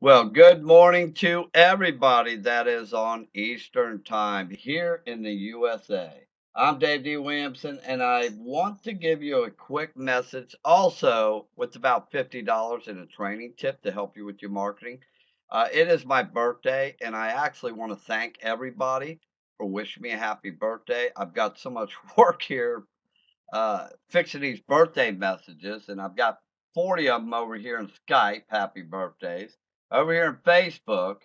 Well, good morning to everybody that is on Eastern Time here in the USA. I'm Dave D. Williamson, and I want to give you a quick message also with about $50 in a training tip to help you with your marketing. It is my birthday, and I actually want to thank everybody for wishing me a happy birthday. I've got so much work here fixing these birthday messages, and I've got 40 of them over here in Skype. Happy birthdays. Over here in Facebook,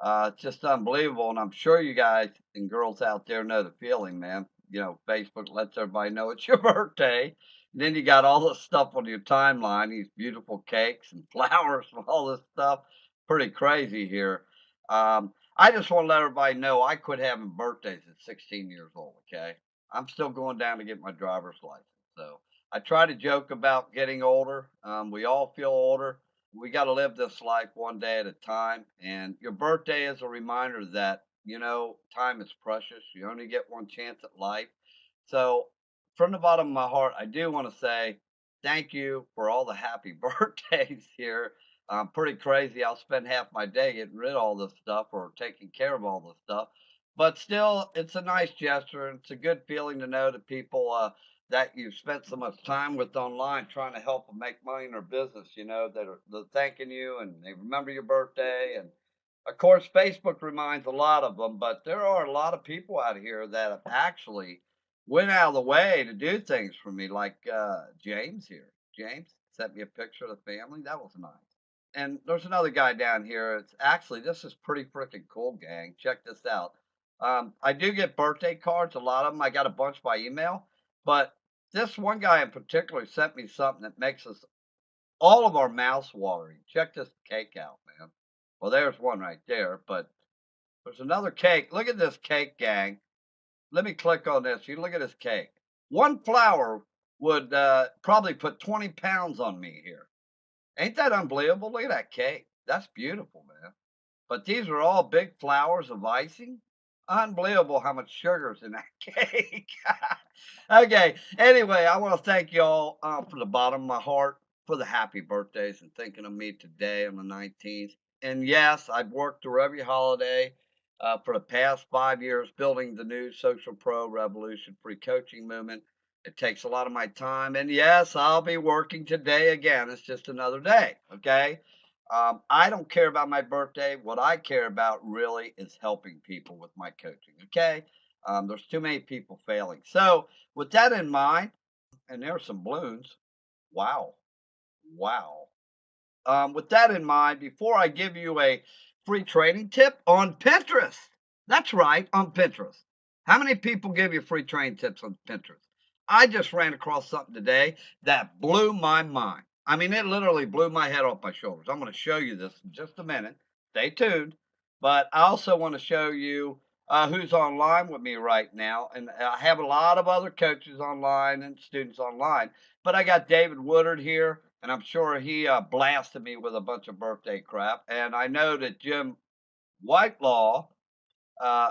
it's just unbelievable. And I'm sure you guys and girls out there know the feeling, man. Facebook lets everybody know it's your birthday. And then you got all this stuff on your timeline, these beautiful cakes and flowers and all this stuff. Pretty crazy here. I just want to let everybody know I quit having birthdays at 16 years old, okay? I'm still going down to get my driver's license. So I try to joke about getting older. We all feel older. We got to live this life one day at a time. And your birthday is a reminder that, time is precious. You only get one chance at life. So, from the bottom of my heart, I do want to say thank you for all the happy birthdays here. Pretty crazy. I'll spend half my day getting rid of all this stuff or taking care of all this stuff. But still, it's a nice gesture. And it's a good feeling to know that people that you've spent so much time with online trying to help them make money in their business, that are they're thanking you and they remember your birthday. And of course, Facebook reminds a lot of them, but there are a lot of people out here that have actually went out of the way to do things for me, like James here. James sent me a picture of the family. That was nice. And there's another guy down here. It's actually, this is pretty freaking cool, gang. Check this out. I do get birthday cards, a lot of them. I got a bunch by email, but this one guy in particular sent me something that makes us all of our mouths watering. Check this cake out, man. Well, there's one right there, but there's another cake. Look at this cake, gang. Let me click on this. You look at this cake. One flower would probably put 20 pounds on me here. Ain't that unbelievable? Look at that cake. That's beautiful, man. But these are all big flowers of icing. Unbelievable how much sugar's in that cake. Okay. Anyway, I want to thank y'all from the bottom of my heart for the happy birthdays and thinking of me today on the 19th. And yes, I've worked through every holiday for the past 5 years building the new Social Pro Revolution free coaching movement. It takes a lot of my time. And yes, I'll be working today again. It's just another day. Okay. I don't care about my birthday. What I care about really is helping people with my coaching. Okay. There's too many people failing. So, with that in mind, and there's some balloons. Wow. Wow. With that in mind, before I give you a free training tip on Pinterest, that's right, on Pinterest. How many people give you free training tips on Pinterest? I just ran across something today that blew my mind. I mean, it literally blew my head off my shoulders. I'm going to show you this in just a minute. Stay tuned. But I also want to show you who's online with me right now. And I have a lot of other coaches online and students online. But I got David Woodard here, and I'm sure he blasted me with a bunch of birthday crap. And I know that Jim Whitelaw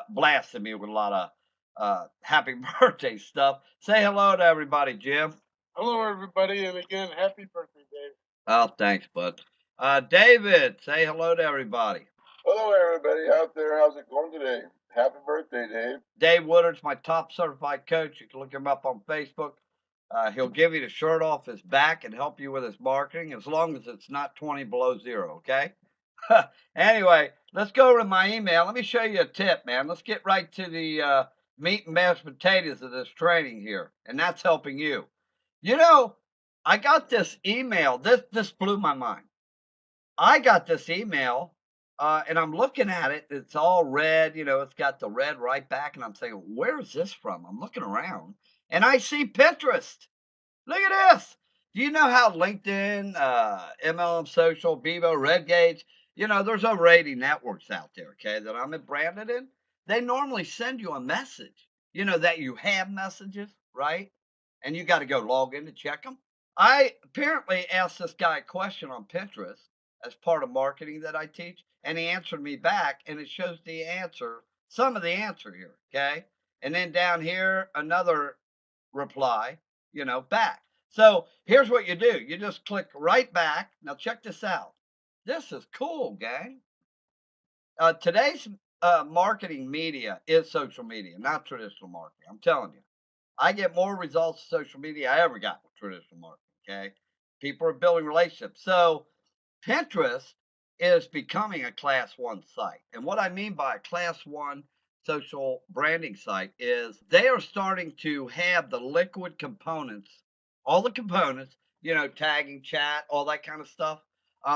blasted me with a lot of happy birthday stuff. Say hello to everybody, Jim. Hello, everybody, and again, happy birthday, Dave. Oh, thanks, bud. David, say hello to everybody. Hello, everybody out there. How's it going today? Happy birthday, Dave. Dave Woodard's my top certified coach. You can look him up on Facebook. He'll give you the shirt off his back and help you with his marketing as long as it's not 20 below zero, okay? Anyway, let's go over to my email. Let me show you a tip, man. Let's get right to the meat and mashed potatoes of this training here, and that's helping you. You know, I got this email. This blew my mind. I got this email, and I'm looking at it. It's all red. It's got the red right back, and I'm saying, "Where is this from?" I'm looking around, and I see Pinterest. Look at this. Do you know how LinkedIn, MLM Social, Vivo, RedGage, there's over 80 networks out there, okay, that I'm branded in? They normally send you a message, that you have messages, right? And you got to go log in to check them. I apparently asked this guy a question on Pinterest as part of marketing that I teach, and he answered me back, and it shows the answer, some of the answer here, okay? And then down here, another reply, back. So here's what you do. You just click right back. Now check this out. This is cool, gang. Today's marketing media is social media, not traditional marketing. I'm telling you. I get more results in social media I ever got with traditional marketing. Okay. People are building relationships. So Pinterest is becoming a class one site. And what I mean by a class one social branding site is they are starting to have the liquid components, all the components, tagging, chat, all that kind of stuff,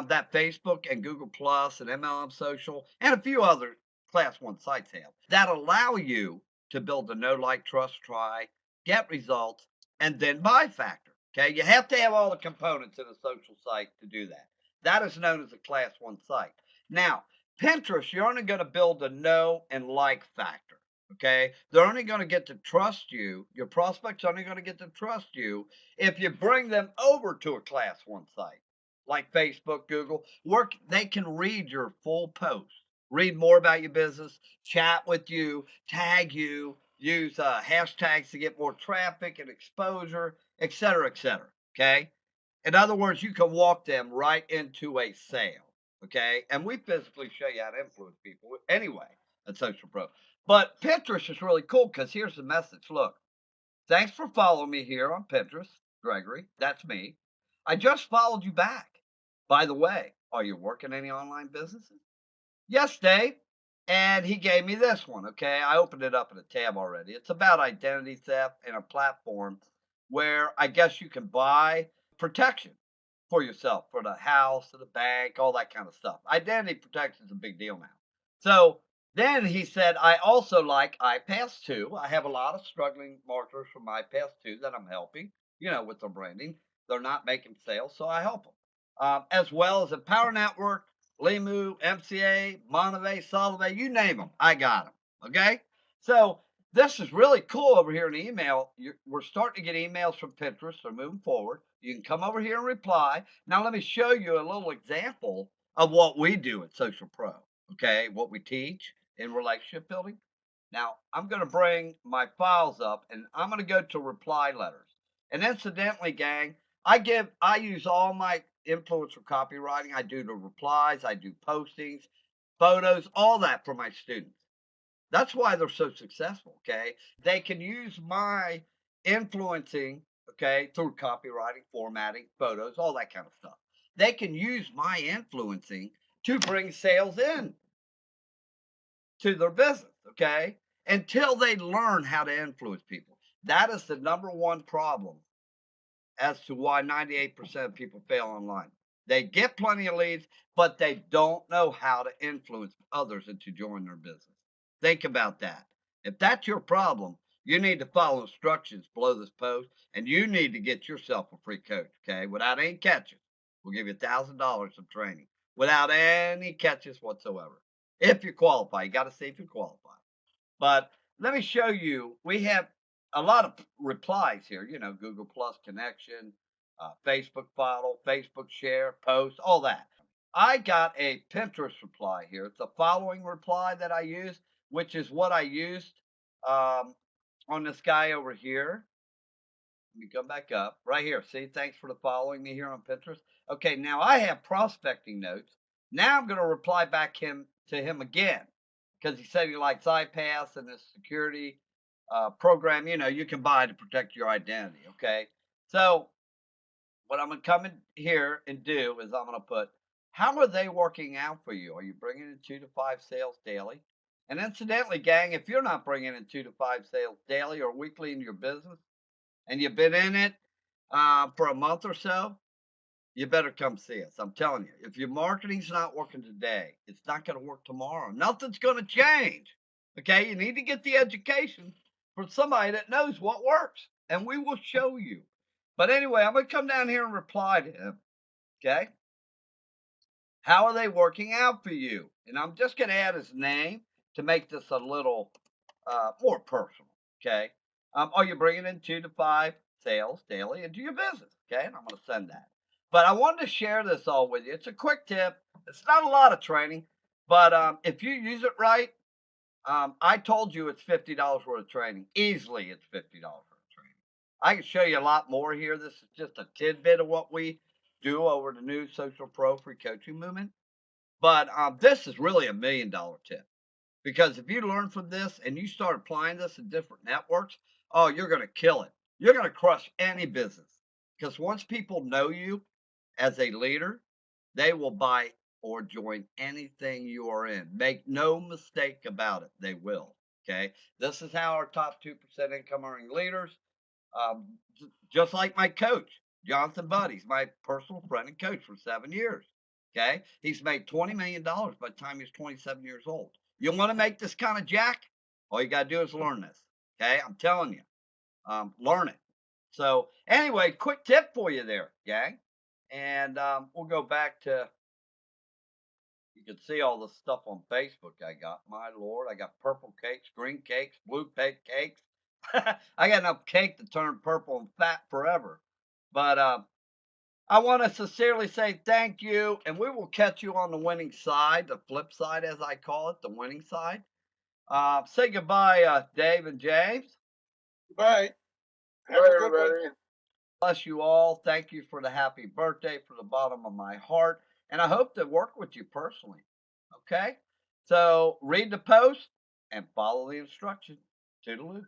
that Facebook and Google Plus and MLM Social and a few other class one sites have that allow you to build a know, like, trust, try, get results, and then buy factor. Okay. You have to have all the components in a social site to do that. That is known as a class one site. Now, Pinterest, you're only going to build a know and like factor. Okay. They're only going to get to trust you. Your prospects are only going to get to trust you if you bring them over to a class one site like Facebook, Google, where they can read your full post, read more about your business, chat with you, tag you, use hashtags to get more traffic and exposure, et cetera, et cetera. Okay. In other words, you can walk them right into a sale. Okay. And we physically show you how to influence people anyway at Social Pro. But Pinterest is really cool because here's the message. Look, thanks for following me here on Pinterest, Gregory. That's me. I just followed you back. By the way, are you working any online businesses? Yes, Dave. And he gave me this one. Okay. I opened it up in a tab already. It's about identity theft and a platform where I guess you can buy protection for yourself, for the house, for the bank, all that kind of stuff. Identity protection is a big deal now. So then he said, I also like iPass 2. I have a lot of struggling marketers from iPass 2 that I'm helping, with their branding. They're not making sales, so I help them. As well as a Power Network, Limu, MCA, Monave, Solvay, you name them, I got them. Okay? So this is really cool over here in the email. We're starting to get emails from Pinterest. They're moving forward. You can come over here and reply. Now, let me show you a little example of what we do at Social Pro. Okay? What we teach in relationship building. Now, I'm going to bring my files up and I'm going to go to reply letters. And incidentally, gang, I use all my influencer copywriting. I do the replies, I do postings, photos, all that for my students. That's why they're so successful. Okay. They can use my influencing, okay, through copywriting, formatting, photos, all that kind of stuff. They can use my influencing to bring sales in to their business. Okay. Until they learn how to influence people. That is the number one problem as to why 98% of people fail online. They get plenty of leads, but they don't know how to influence others into joining their business. Think about that. If that's your problem, you need to follow instructions below this post and you need to get yourself a free coach, okay? Without any catches. We'll give you $1,000 of training without any catches whatsoever. If you qualify, you got to see if you qualify. But let me show you. We have a lot of replies here. Google Plus connection, Facebook follow, Facebook share, post, all that. I got a Pinterest reply here. It's a following reply that I use, which is what I used um, on this guy over here. Let me come back up right here. See, thanks for the following me here on Pinterest. Okay, now I have prospecting notes. Now I'm going to reply back to him again because he said he likes iPass and this security program. You can buy to protect your identity. Okay, so what I'm going to come in here and do is I'm going to put, how are they working out for you? Are you bringing in 2 to 5 sales daily? And incidentally, gang, if you're not bringing in 2 to 5 sales daily or weekly in your business, and you've been in it for a month or so, you better come see us. I'm telling you, if your marketing's not working today, it's not going to work tomorrow. Nothing's going to change. Okay, you need to get the education from somebody that knows what works, and we will show you. But anyway, I'm going to come down here and reply to him. Okay, how are they working out for you? And I'm just going to add his name to make this a little more personal. Okay. Are you bringing in 2 to 5 sales daily into your business? Okay. And I'm going to send that. But I wanted to share this all with you. It's a quick tip. It's not a lot of training, but if you use it right, I told you it's $50 worth of training. Easily, it's $50 worth of training. I can show you a lot more here. This is just a tidbit of what we do over the new Social Pro free coaching movement. But this is really $1 million tip. Because if you learn from this and you start applying this in different networks, oh, you're going to kill it. You're going to crush any business. Because once people know you as a leader, they will buy or join anything you are in. Make no mistake about it, they will. Okay. This is how our top 2% income earning leaders, um, just like my coach, Jonathan Budd, he's my personal friend and coach for 7 years. Okay. He's made $20 million by the time he's 27 years old. You want to make this kind of jack? All you got to do is learn this. Okay. I'm telling you, learn it. So, anyway, quick tip for you there, gang. And we'll go back to, you can see all the stuff on Facebook I got. My Lord, I got purple cakes, green cakes, blue cakes. I got enough cake to turn purple and fat forever. But I want to sincerely say thank you, and we will catch you on the winning side, the flip side, as I call it, the winning side. Say goodbye, Dave and James. Goodbye. Have a good one. Everybody. Bless you all. Thank you for the happy birthday from the bottom of my heart. And I hope to work with you personally. Okay? So read the post and follow the instructions. Toodaloo.